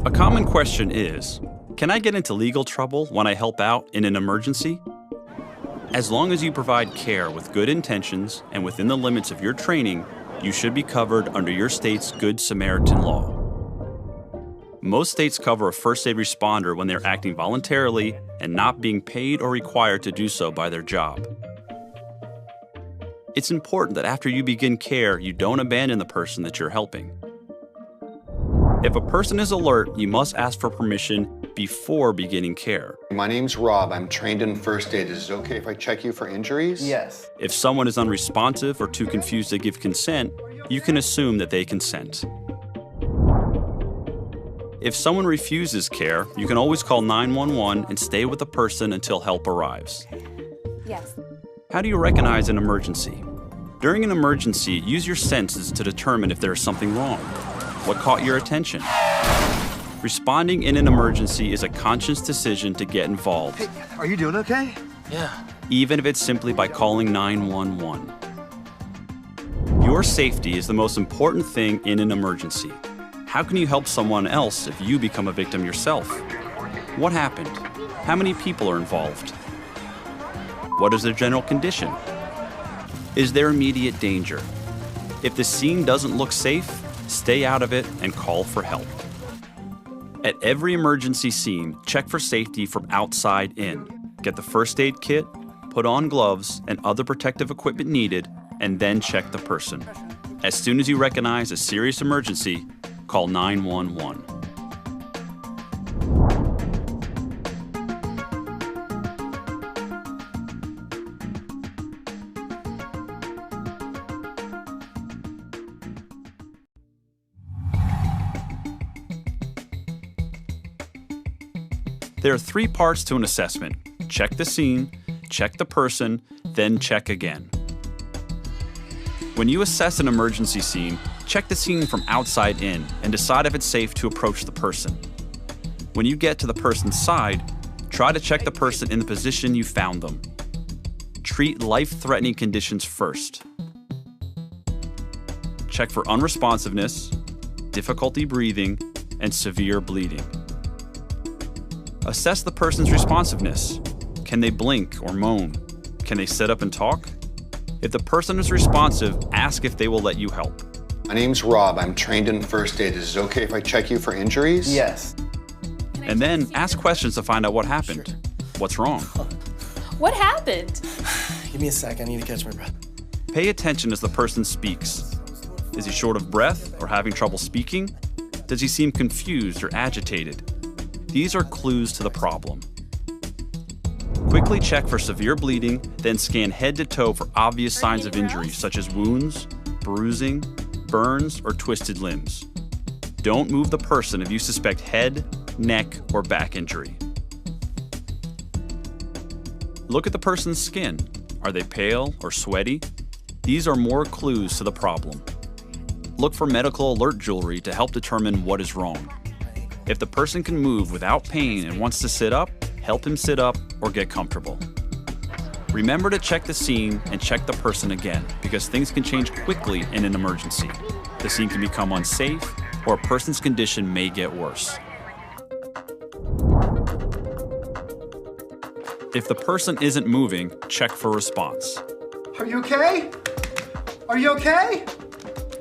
A common question is, can I get into legal trouble when I help out in an emergency? As long as you provide care with good intentions and within the limits of your training, you should be covered under your state's Good Samaritan law. Most states cover a first aid responder when they're acting voluntarily and not being paid or required to do so by their job. It's important that after you begin care, you don't abandon the person that you're helping. If a person is alert, you must ask for permission before beginning care. My name's Rob. I'm trained in first aid. Is it okay if I check you for injuries? Yes. If someone is unresponsive or too confused to give consent, you can assume that they consent. If someone refuses care, you can always call 911 and stay with the person until help arrives. Yes. How do you recognize an emergency? During an emergency, use your senses to determine if there is something wrong. What caught your attention? Responding in an emergency is a conscious decision to get involved. Hey, are you doing okay? Yeah. Even if it's simply by calling 911. Your safety is the most important thing in an emergency. How can you help someone else if you become a victim yourself? What happened? How many people are involved? What is their general condition? Is there immediate danger? If the scene doesn't look safe, stay out of it and call for help. At every emergency scene, check for safety from outside in. Get the first aid kit, put on gloves and other protective equipment needed, and then check the person. As soon as you recognize a serious emergency, call 911. There are 3 parts to an assessment. Check the scene, check the person, then check again. When you assess an emergency scene, check the scene from outside in and decide if it's safe to approach the person. When you get to the person's side, try to check the person in the position you found them. Treat life-threatening conditions first. Check for unresponsiveness, difficulty breathing, and severe bleeding. Assess the person's responsiveness. Can they blink or moan? Can they sit up and talk? If the person is responsive, ask if they will let you help. My name's Rob. I'm trained in first aid. Is it okay if I check you for injuries? Yes. And then ask questions to find out what happened. Sure. What's wrong? What happened? Give me a sec, I need to catch my breath. Pay attention as the person speaks. Is he short of breath or having trouble speaking? Does he seem confused or agitated? These are clues to the problem. Quickly check for severe bleeding, then scan head to toe for obvious signs of injury, such as wounds, bruising, burns, or twisted limbs. Don't move the person if you suspect head, neck, or back injury. Look at the person's skin. Are they pale or sweaty? These are more clues to the problem. Look for medical alert jewelry to help determine what is wrong. If the person can move without pain and wants to sit up, help him sit up or get comfortable. Remember to check the scene and check the person again, because things can change quickly in an emergency. The scene can become unsafe, or a person's condition may get worse. If the person isn't moving, check for response. Are you okay? Are you okay?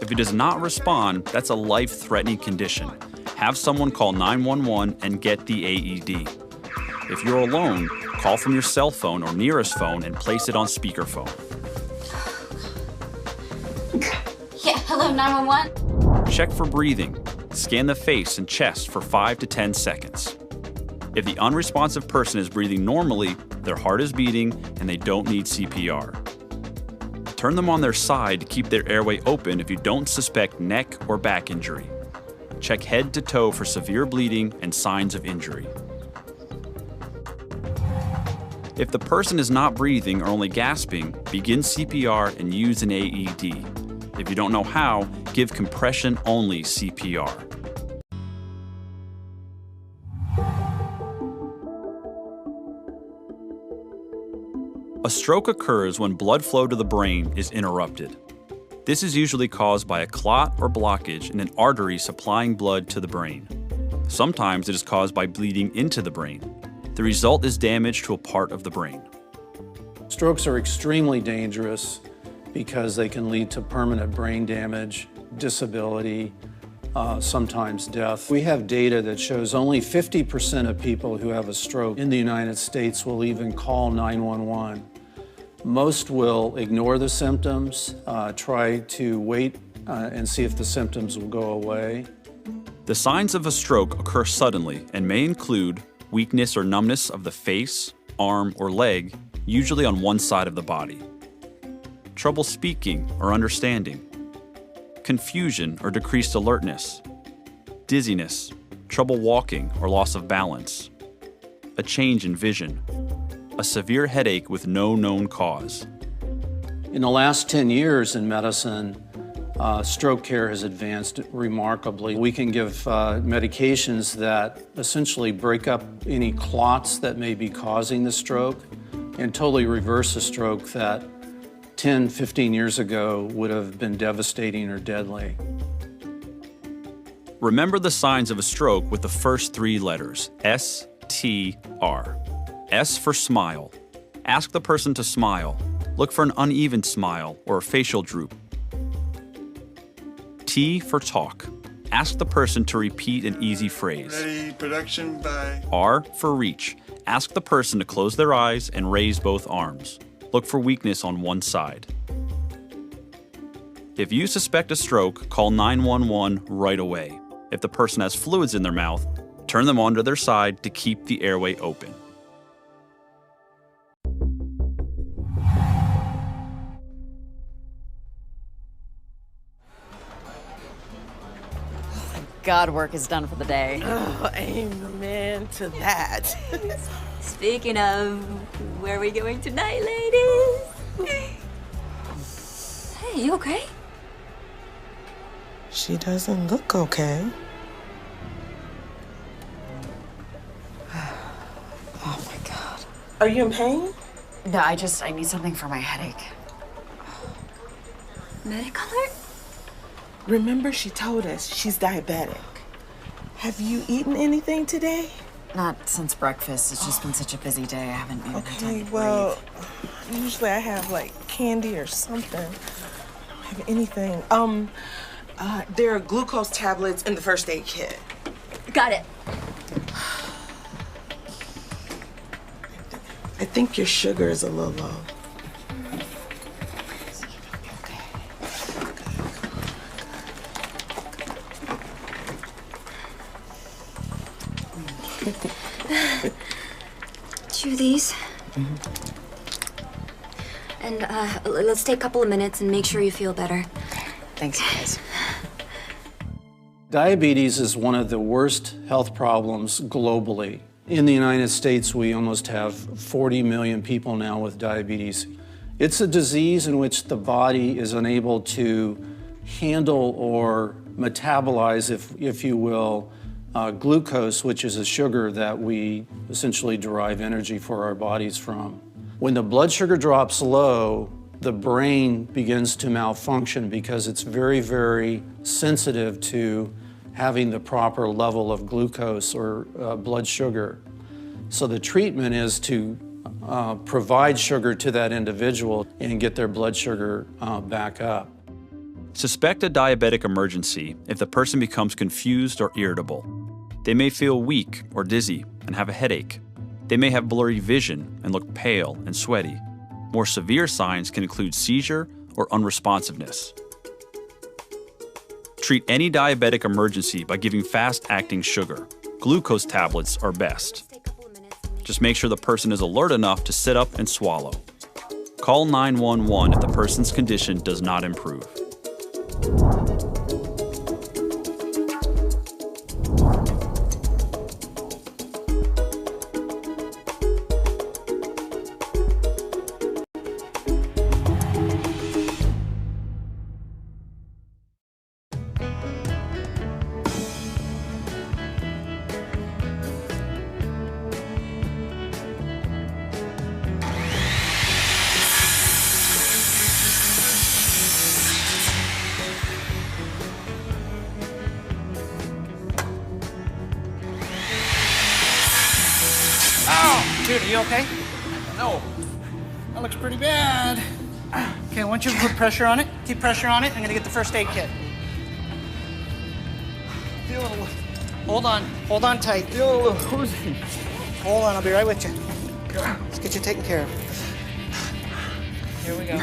If he does not respond, that's a life-threatening condition. Have someone call 911 and get the AED. If you're alone, call from your cell phone or nearest phone and place it on speakerphone. Yeah, hello, 911? Check for breathing. Scan the face and chest for 5 to 10 seconds. If the unresponsive person is breathing normally, their heart is beating and they don't need CPR. Turn them on their side to keep their airway open if you don't suspect neck or back injury. Check head to toe for severe bleeding and signs of injury. If the person is not breathing or only gasping, begin CPR and use an AED. If you don't know how, give compression-only CPR. A stroke occurs when blood flow to the brain is interrupted. This is usually caused by a clot or blockage in an artery supplying blood to the brain. Sometimes it is caused by bleeding into the brain. The result is damage to a part of the brain. Strokes are extremely dangerous because they can lead to permanent brain damage, disability, sometimes death. We have data that shows only 50% of people who have a stroke in the United States will even call 911. Most will ignore the symptoms, try to wait and see if the symptoms will go away. The signs of a stroke occur suddenly and may include weakness or numbness of the face, arm, or leg, usually on one side of the body, trouble speaking or understanding, confusion or decreased alertness, dizziness, trouble walking or loss of balance, a change in vision, a severe headache with no known cause. In the last 10 years in medicine, stroke care has advanced remarkably. We can give medications that essentially break up any clots that may be causing the stroke and totally reverse a stroke that 10, 15 years ago would have been devastating or deadly. Remember the signs of a stroke with the first three letters, S-T-R. S for smile. Ask the person to smile. Look for an uneven smile or a facial droop. T for talk. Ask the person to repeat an easy phrase. Ready, production by... R for reach. Ask the person to close their eyes and raise both arms. Look for weakness on one side. If you suspect a stroke, call 911 right away. If the person has fluids in their mouth, turn them onto their side to keep the airway open. God, work is done for the day. Oh, amen to that. Speaking of, where are we going tonight, ladies? Hey, you okay? She doesn't look okay. Oh my God. Are you in pain? No, I need something for my headache. Medical alert? Remember, she told us she's diabetic. Have you eaten anything today? Not since breakfast. It's just been such a busy day. I haven't even had time Okay, to well, usually I have like candy or something. I don't have anything. There are glucose tablets in the first aid kit. Got it. I think your sugar is a little low. Chew these. And let's take a couple of minutes and make sure you feel better. Thanks, guys. Diabetes is one of the worst health problems globally. In the United States, we almost have 40 million people now with diabetes. It's a disease in which the body is unable to handle or metabolize, if you will, glucose, which is a sugar that we essentially derive energy for our bodies from. When the blood sugar drops low, the brain begins to malfunction because it's very, very sensitive to having the proper level of glucose or blood sugar. So the treatment is to provide sugar to that individual and get their blood sugar back up. Suspect a diabetic emergency if the person becomes confused or irritable. They may feel weak or dizzy and have a headache. They may have blurry vision and look pale and sweaty. More severe signs can include seizure or unresponsiveness. Treat any diabetic emergency by giving fast-acting sugar. Glucose tablets are best. Just make sure the person is alert enough to sit up and swallow. Call 911 if the person's condition does not improve. you okay? No. That looks pretty bad. Okay, I want you to put pressure on it. Keep pressure on it. I'm gonna get the first aid kit. Feel a little... Hold on tight. Feel a little woozy. Hold on, I'll be right with you. Let's get you taken care of. Here we go.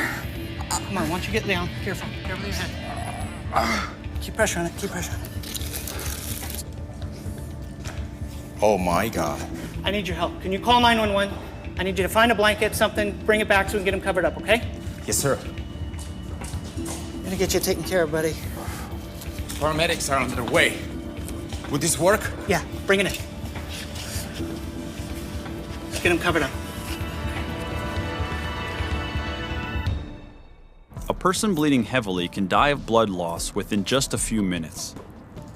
Come on, once you get down, careful with your head. Keep pressure on it, keep pressure on it. Oh my God. I need your help. Can you call 911? I need you to find a blanket, something, bring it back so we can get him covered up, okay? Yes, sir. I'm gonna get you taken care of, buddy. Paramedics are on their way. Would this work? Yeah, bring it in. Let's get him covered up. A person bleeding heavily can die of blood loss within just a few minutes.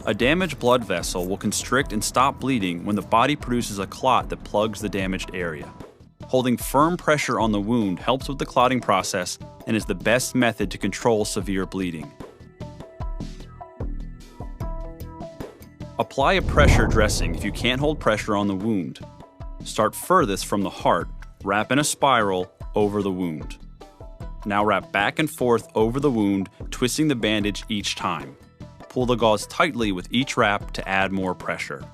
A damaged blood vessel will constrict and stop bleeding when the body produces a clot that plugs the damaged area. Holding firm pressure on the wound helps with the clotting process and is the best method to control severe bleeding. Apply a pressure dressing if you can't hold pressure on the wound. Start furthest from the heart, wrap in a spiral over the wound. Now wrap back and forth over the wound, twisting the bandage each time. Pull the gauze tightly with each wrap to add more pressure.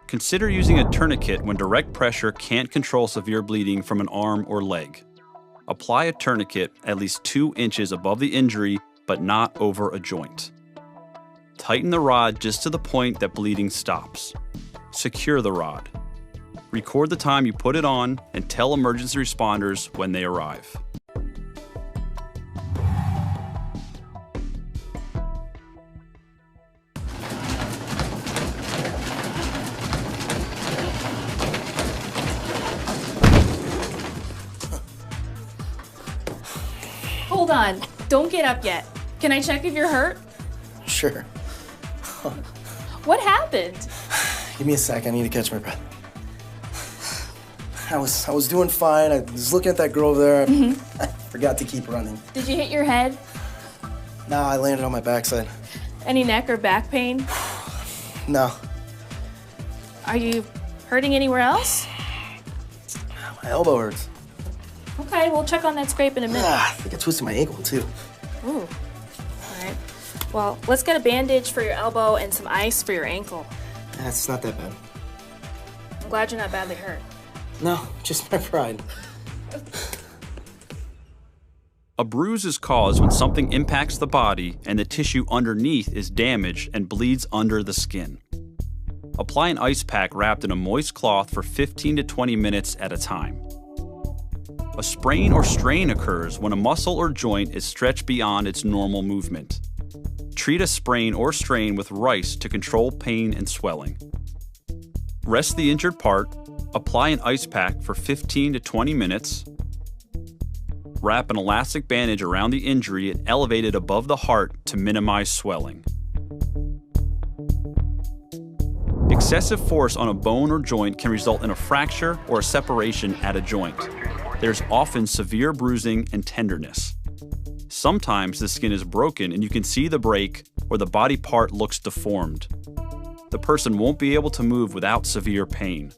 Consider using a tourniquet when direct pressure can't control severe bleeding from an arm or leg. Apply a tourniquet at least 2 inches above the injury, but not over a joint. Tighten the rod just to the point that bleeding stops. Secure the rod. Record the time you put it on and tell emergency responders when they arrive. Hold on. Don't get up yet. Can I check if you're hurt? Sure. What happened? Give me a sec, I need to catch my breath. I was doing fine. I was looking at that girl over there. I forgot to keep running. Did you hit your head? No, I landed on my backside. Any neck or back pain? No. Are you hurting anywhere else? My elbow hurts. Okay, we'll check on that scrape in a minute. I think I twisted my ankle, too. Ooh. All right. Well, let's get a bandage for your elbow and some ice for your ankle. It's not that bad. I'm glad you're not badly hurt. No, just my pride. A bruise is caused when something impacts the body and the tissue underneath is damaged and bleeds under the skin. Apply an ice pack wrapped in a moist cloth for 15 to 20 minutes at a time. A sprain or strain occurs when a muscle or joint is stretched beyond its normal movement. Treat a sprain or strain with rice to control pain and swelling. Rest the injured part, apply an ice pack for 15 to 20 minutes, wrap an elastic bandage around the injury and elevate it above the heart to minimize swelling. Excessive force on a bone or joint can result in a fracture or a separation at a joint. There's often severe bruising and tenderness. Sometimes the skin is broken and you can see the break or the body part looks deformed. The person won't be able to move without severe pain.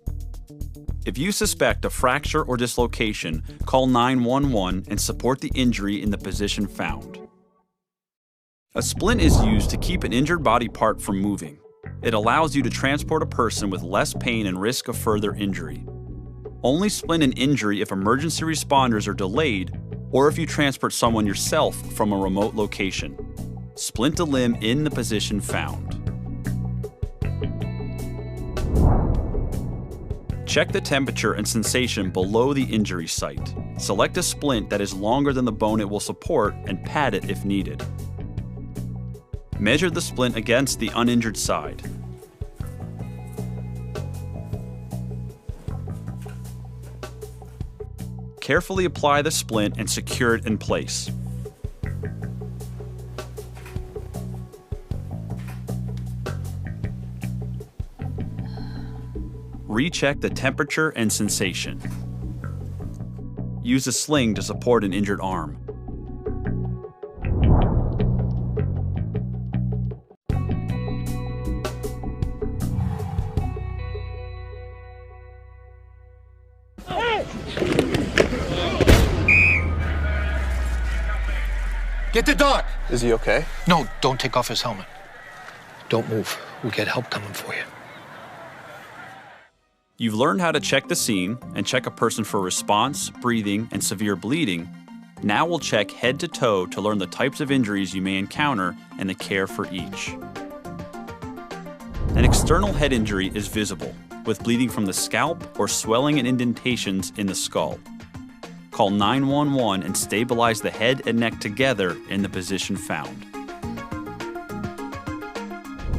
If you suspect a fracture or dislocation, call 911 and support the injury in the position found. A splint is used to keep an injured body part from moving. It allows you to transport a person with less pain and risk of further injury. Only splint an injury if emergency responders are delayed or if you transport someone yourself from a remote location. Splint a limb in the position found. Check the temperature and sensation below the injury site. Select a splint that is longer than the bone it will support and pad it if needed. Measure the splint against the uninjured side. Carefully apply the splint and secure it in place. Recheck the temperature and sensation. Use a sling to support an injured arm. Get the dog! Is he okay? No, don't take off his helmet. Don't move. We'll get help coming for you. You've learned how to check the scene and check a person for response, breathing, and severe bleeding. Now we'll check head to toe to learn the types of injuries you may encounter and the care for each. An external head injury is visible, with bleeding from the scalp or swelling and indentations in the skull. Call 911 and stabilize the head and neck together in the position found.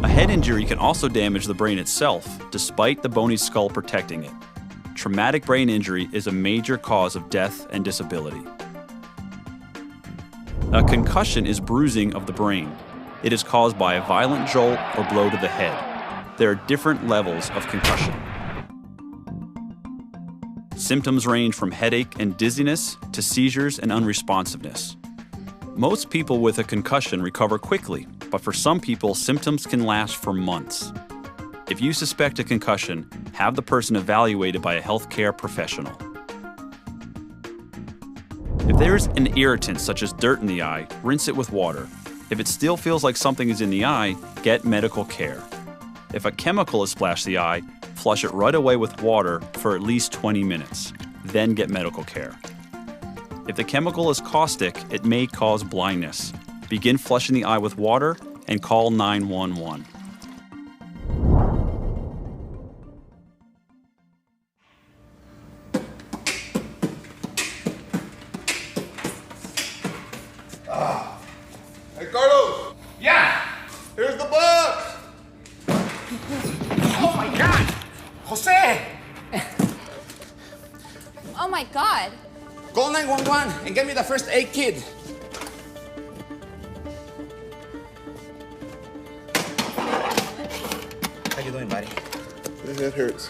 A head injury can also damage the brain itself, despite the bony skull protecting it. Traumatic brain injury is a major cause of death and disability. A concussion is bruising of the brain. It is caused by a violent jolt or blow to the head. There are different levels of concussion. Symptoms range from headache and dizziness to seizures and unresponsiveness. Most people with a concussion recover quickly, but for some people, symptoms can last for months. If you suspect a concussion, have the person evaluated by a healthcare professional. If there is an irritant such as dirt in the eye, rinse it with water. If it still feels like something is in the eye, get medical care. If a chemical has splashed the eye, flush it right away with water for at least 20 minutes. Then get medical care. If the chemical is caustic, it may cause blindness. Begin flushing the eye with water and call 911. Hey, Carlos! Yeah! Here's the box! Oh my God! Jose! Oh my God. Call 911 and get me the first aid kit. How you doing, buddy? My head hurts.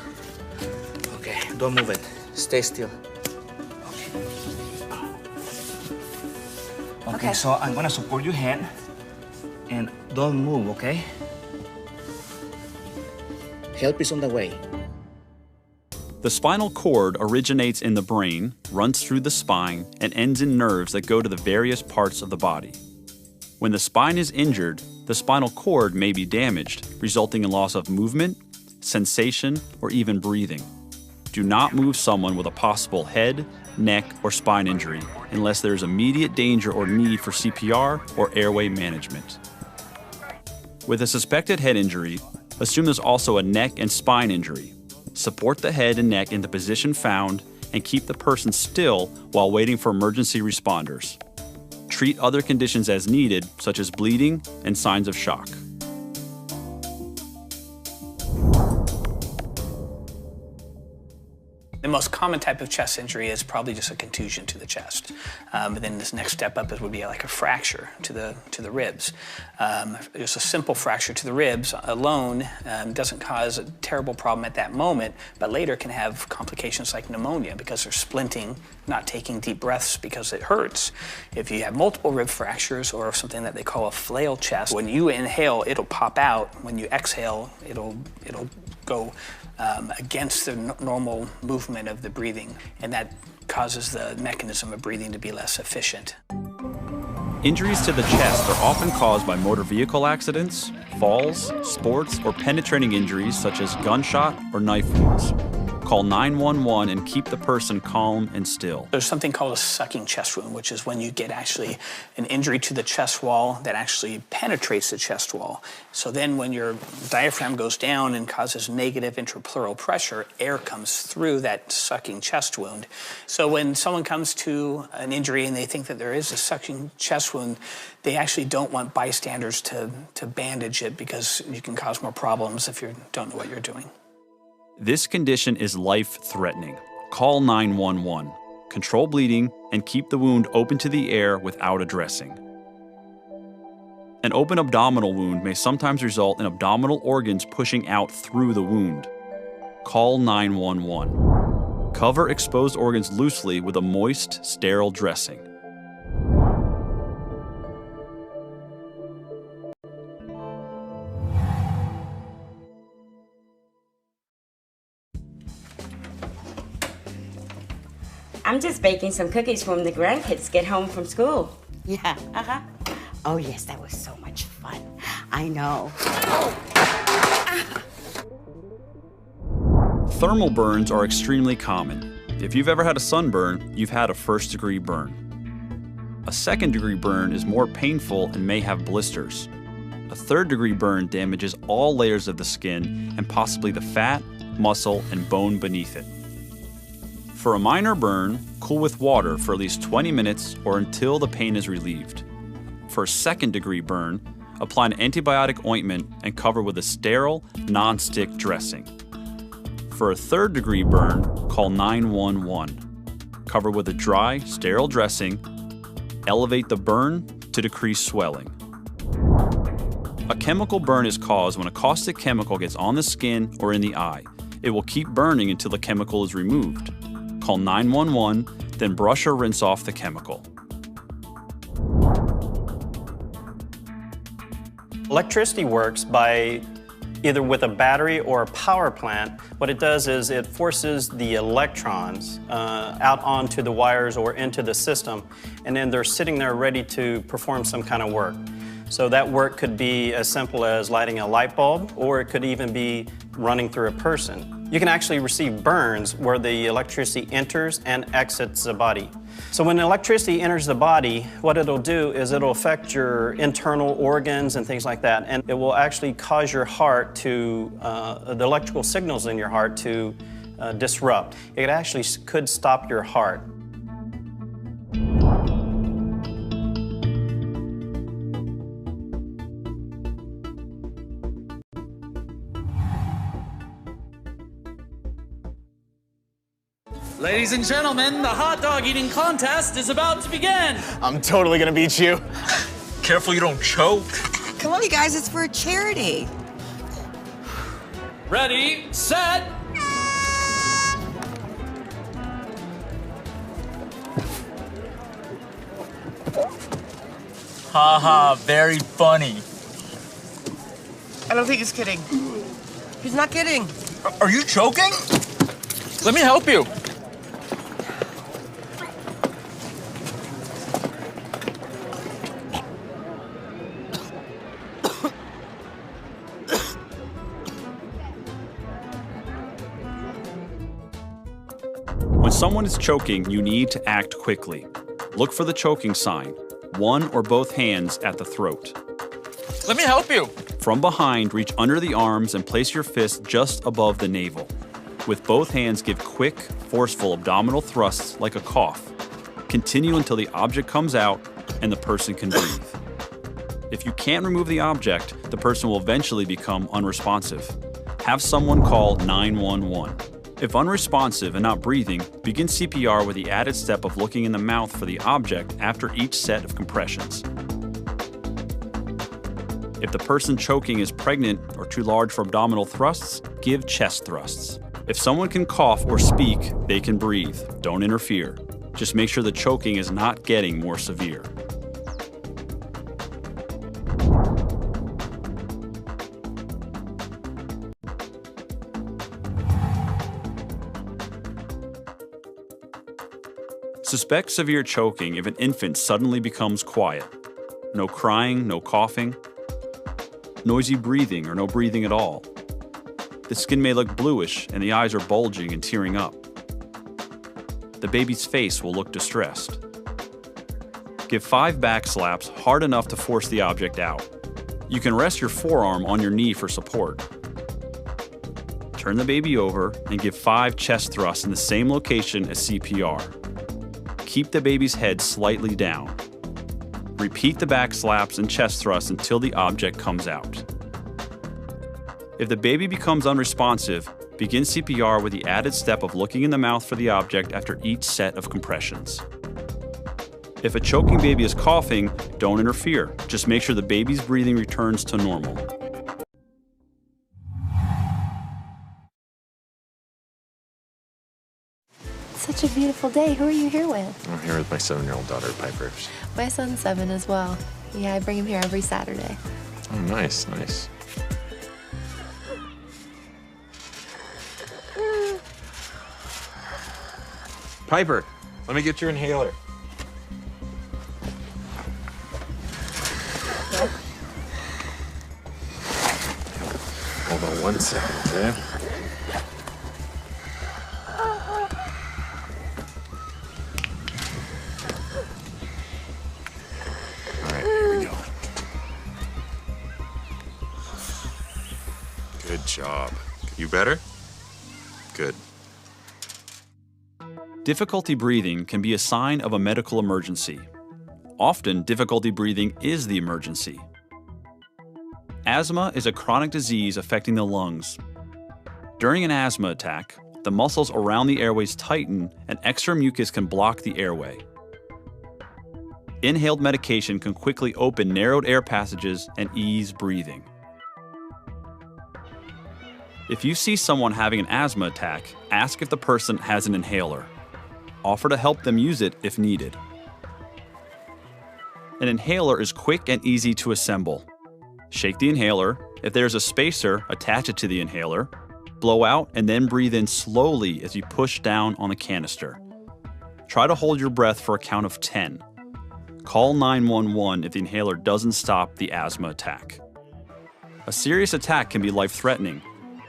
Okay, don't move it. Stay still. Okay, so I'm gonna support your head and don't move, okay? Help is on the way. The spinal cord originates in the brain, runs through the spine, and ends in nerves that go to the various parts of the body. When the spine is injured, the spinal cord may be damaged, resulting in loss of movement, sensation, or even breathing. Do not move someone with a possible head, neck, or spine injury unless there is immediate danger or need for CPR or airway management. With a suspected head injury, assume there's also a neck and spine injury. Support the head and neck in the position found and keep the person still while waiting for emergency responders. Treat other conditions as needed, such as bleeding and signs of shock. The most common type of chest injury is probably just a contusion to the chest. But then this next step up would be like a fracture to the ribs. Just a simple fracture to the ribs alone doesn't cause a terrible problem at that moment, but later can have complications like pneumonia because they're splinting, not taking deep breaths because it hurts. If you have multiple rib fractures or something that they call a flail chest, when you inhale, it'll pop out. When you exhale, it'll go against the normal movement of the breathing, and that causes the mechanism of breathing to be less efficient. Injuries to the chest are often caused by motor vehicle accidents, falls, sports, or penetrating injuries such as gunshot or knife wounds. Call 911 and keep the person calm and still. There's something called a sucking chest wound, which is when you get actually an injury to the chest wall that actually penetrates the chest wall. So then when your diaphragm goes down and causes negative intrapleural pressure, air comes through that sucking chest wound. So when someone comes to an injury and they think that there is a sucking chest wound, they actually don't want bystanders to bandage it because you can cause more problems if you don't know what you're doing. This condition is life-threatening. Call 911. Control bleeding and keep the wound open to the air without addressing. An open abdominal wound may sometimes result in abdominal organs pushing out through the wound. Call 911. Cover exposed organs loosely with a moist, sterile dressing. I'm just baking some cookies when the grandkids get home from school. Yeah, Oh, yes, that was so much fun. I know. Thermal burns are extremely common. If you've ever had a sunburn, you've had a first-degree burn. A second-degree burn is more painful and may have blisters. A third-degree burn damages all layers of the skin and possibly the fat, muscle, and bone beneath it. For a minor burn, cool with water for at least 20 minutes or until the pain is relieved. For a second-degree burn, apply an antibiotic ointment and cover with a sterile, non-stick dressing. For a third-degree burn, call 911. Cover with a dry, sterile dressing. Elevate the burn to decrease swelling. A chemical burn is caused when a caustic chemical gets on the skin or in the eye. It will keep burning until the chemical is removed. Call 911, then brush or rinse off the chemical. Electricity works by either with a battery or a power plant. What it does is it forces the electrons out onto the wires or into the system, and then they're sitting there ready to perform some kind of work. So that work could be as simple as lighting a light bulb, or it could even be running through a person. You can actually receive burns where the electricity enters and exits the body. So when electricity enters the body, what it'll do is it'll affect your internal organs and things like that, and it will actually cause your heart to, the electrical signals in your heart to disrupt. It actually could stop your heart. Ladies and gentlemen, the hot dog eating contest is about to begin. I'm totally gonna beat you. Careful you don't choke. Come on, you guys, it's for a charity. Ready, set. Haha, very funny. I don't think he's kidding. He's not kidding. Are you choking? Let me help you. When someone is choking, you need to act quickly. Look for the choking sign, one or both hands at the throat. Let me help you. From behind, reach under the arms and place your fist just above the navel. With both hands, give quick, forceful abdominal thrusts like a cough. Continue until the object comes out and the person can breathe. If you can't remove the object, the person will eventually become unresponsive. Have someone call 911. If unresponsive and not breathing, begin CPR with the added step of looking in the mouth for the object after each set of compressions. If the person choking is pregnant or too large for abdominal thrusts, give chest thrusts. If someone can cough or speak, they can breathe. Don't interfere. Just make sure the choking is not getting more severe. Suspect severe choking if an infant suddenly becomes quiet. No crying, no coughing. Noisy breathing or no breathing at all. The skin may look bluish and the eyes are bulging and tearing up. The baby's face will look distressed. Give 5 back slaps hard enough to force the object out. You can rest your forearm on your knee for support. Turn the baby over and give 5 chest thrusts in the same location as CPR. Keep the baby's head slightly down. Repeat the back slaps and chest thrusts until the object comes out. If the baby becomes unresponsive, begin CPR with the added step of looking in the mouth for the object after each set of compressions. If a choking baby is coughing, don't interfere. Just make sure the baby's breathing returns to normal. Such a beautiful day. Who are you here with? I'm here with my 7-year-old daughter, Piper. My son's 7 as well. Yeah, I bring him here every Saturday. Oh, nice, nice. Piper, let me get your inhaler. Hold on 1 second, okay? All right, here we go. Good job. You better? Good. Difficulty breathing can be a sign of a medical emergency. Often, difficulty breathing is the emergency. Asthma is a chronic disease affecting the lungs. During an asthma attack, the muscles around the airways tighten and extra mucus can block the airway. Inhaled medication can quickly open narrowed air passages and ease breathing. If you see someone having an asthma attack, ask if the person has an inhaler. Offer to help them use it if needed. An inhaler is quick and easy to assemble. Shake the inhaler. If there's a spacer, attach it to the inhaler. Blow out and then breathe in slowly as you push down on the canister. Try to hold your breath for a count of 10. Call 911 if the inhaler doesn't stop the asthma attack. A serious attack can be life-threatening.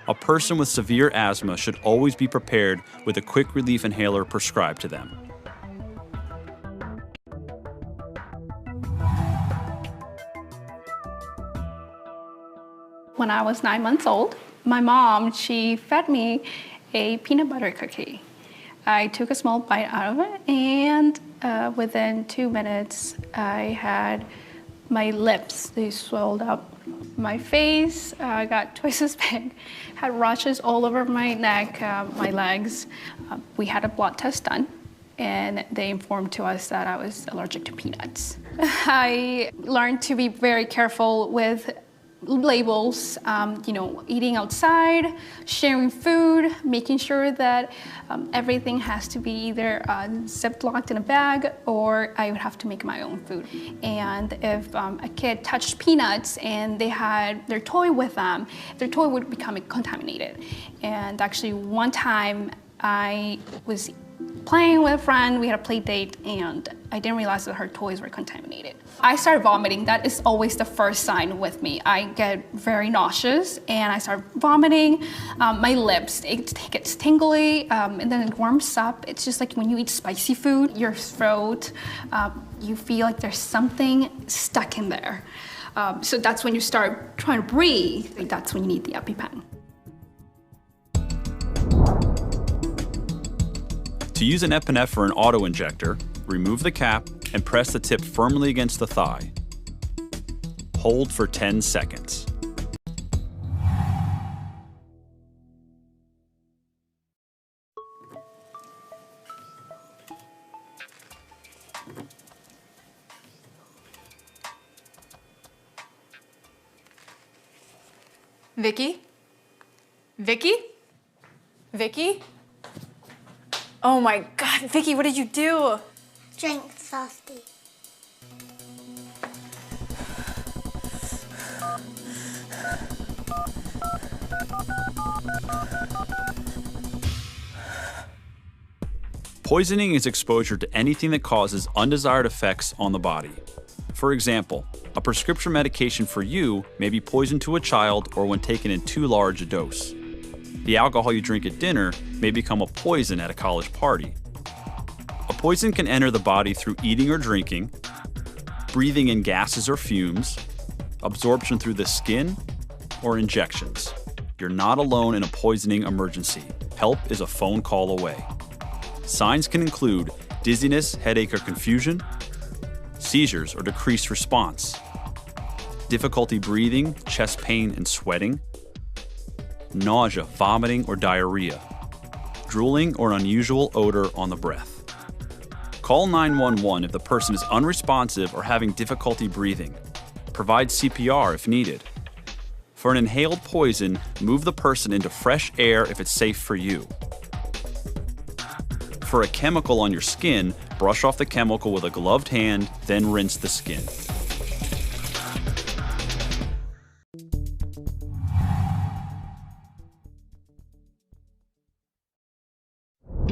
A person with severe asthma should always be prepared with a quick relief inhaler prescribed to them. When I was 9 months old, my mom, she fed me a peanut butter cookie. I took a small bite out of it, and within 2 minutes, I had my lips, they swelled up. My face got twice as big, had rashes all over my neck, my legs. We had a blood test done, and they informed to us that I was allergic to peanuts. I learned to be very careful with labels, eating outside, sharing food, making sure that everything has to be either zip-locked in a bag or I would have to make my own food. And if a kid touched peanuts and they had their toy with them, their toy would become contaminated. And actually one time I was playing with a friend, we had a play date, and I didn't realize that her toys were contaminated. I started vomiting. That is always the first sign with me. I get very nauseous and I start vomiting. My lips, it gets tingly, and then it warms up. It's just like when you eat spicy food, your throat, you feel like there's something stuck in there. So that's when you start trying to breathe. That's when you need the EpiPen. To use an epinephrine auto-injector, remove the cap and press the tip firmly against the thigh. Hold for 10 seconds. Vicky? Vicky? Vicky? Oh my God, Vicky, what did you do? Drink Softy. Poisoning is exposure to anything that causes undesired effects on the body. For example, a prescription medication for you may be poison to a child or when taken in too large a dose. The alcohol you drink at dinner may become a poison at a college party. A poison can enter the body through eating or drinking, breathing in gases or fumes, absorption through the skin, or injections. You're not alone in a poisoning emergency. Help is a phone call away. Signs can include dizziness, headache, or confusion, seizures or decreased response, difficulty breathing, chest pain and sweating, nausea, vomiting, or diarrhea, drooling or an unusual odor on the breath. Call 911 if the person is unresponsive or having difficulty breathing. Provide CPR if needed. For an inhaled poison, move the person into fresh air if it's safe for you. For a chemical on your skin, brush off the chemical with a gloved hand, then rinse the skin.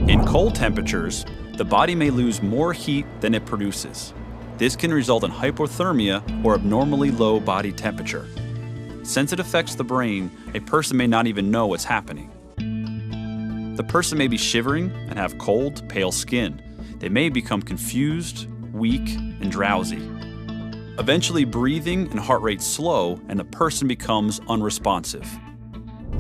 In cold temperatures, the body may lose more heat than it produces. This can result in hypothermia or abnormally low body temperature. Since it affects the brain, a person may not even know what's happening. The person may be shivering and have cold, pale skin. They may become confused, weak, and drowsy. Eventually, breathing and heart rate slow, and the person becomes unresponsive.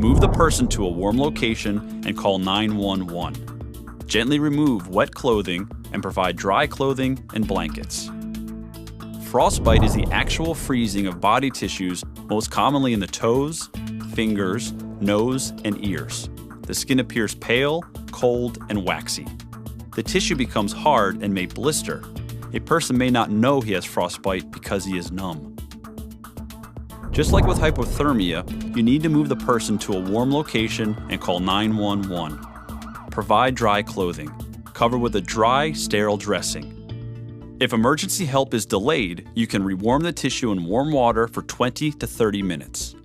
Move the person to a warm location and call 911. Gently remove wet clothing and provide dry clothing and blankets. Frostbite is the actual freezing of body tissues, most commonly in the toes, fingers, nose, and ears. The skin appears pale, cold, and waxy. The tissue becomes hard and may blister. A person may not know he has frostbite because he is numb. Just like with hypothermia, you need to move the person to a warm location and call 911. Provide dry clothing. Cover with a dry, sterile dressing. If emergency help is delayed, you can rewarm the tissue in warm water for 20 to 30 minutes.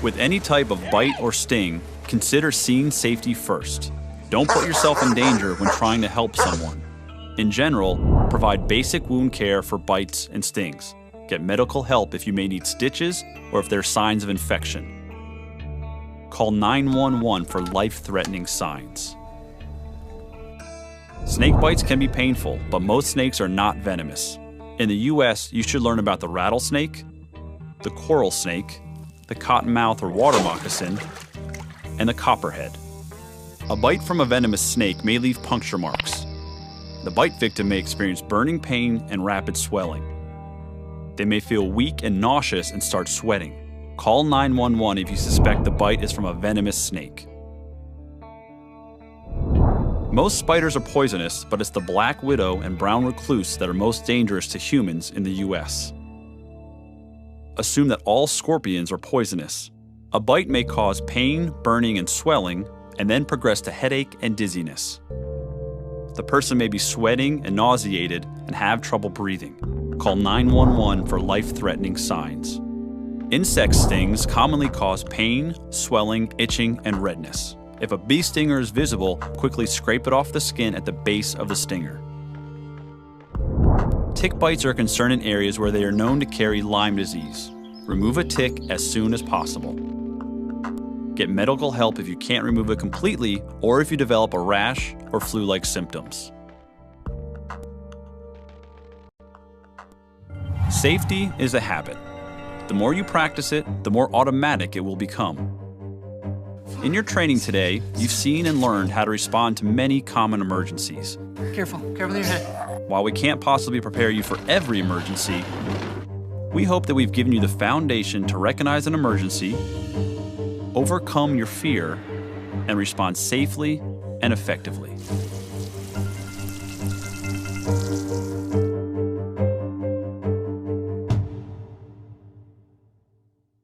With any type of bite or sting, consider scene safety first. Don't put yourself in danger when trying to help someone. In general, provide basic wound care for bites and stings. Get medical help if you may need stitches or if there are signs of infection. Call 911 for life-threatening signs. Snake bites can be painful, but most snakes are not venomous. In the US, you should learn about the rattlesnake, the coral snake, the cottonmouth or water moccasin, and the copperhead. A bite from a venomous snake may leave puncture marks. The bite victim may experience burning pain and rapid swelling. They may feel weak and nauseous and start sweating. Call 911 if you suspect the bite is from a venomous snake. Most spiders are poisonous, but it's the black widow and brown recluse that are most dangerous to humans in the US. Assume that all scorpions are poisonous. A bite may cause pain, burning, and swelling, and then progress to headache and dizziness. The person may be sweating and nauseated and have trouble breathing. Call 911 for life-threatening signs. Insect stings commonly cause pain, swelling, itching, and redness. If a bee stinger is visible, quickly scrape it off the skin at the base of the stinger. Tick bites are a concern in areas where they are known to carry Lyme disease. Remove a tick as soon as possible. Get medical help if you can't remove it completely or if you develop a rash or flu-like symptoms. Safety is a habit. The more you practice it, the more automatic it will become. In your training today, you've seen and learned how to respond to many common emergencies. Careful with your head. While we can't possibly prepare you for every emergency, we hope that we've given you the foundation to recognize an emergency, overcome your fear, and respond safely and effectively.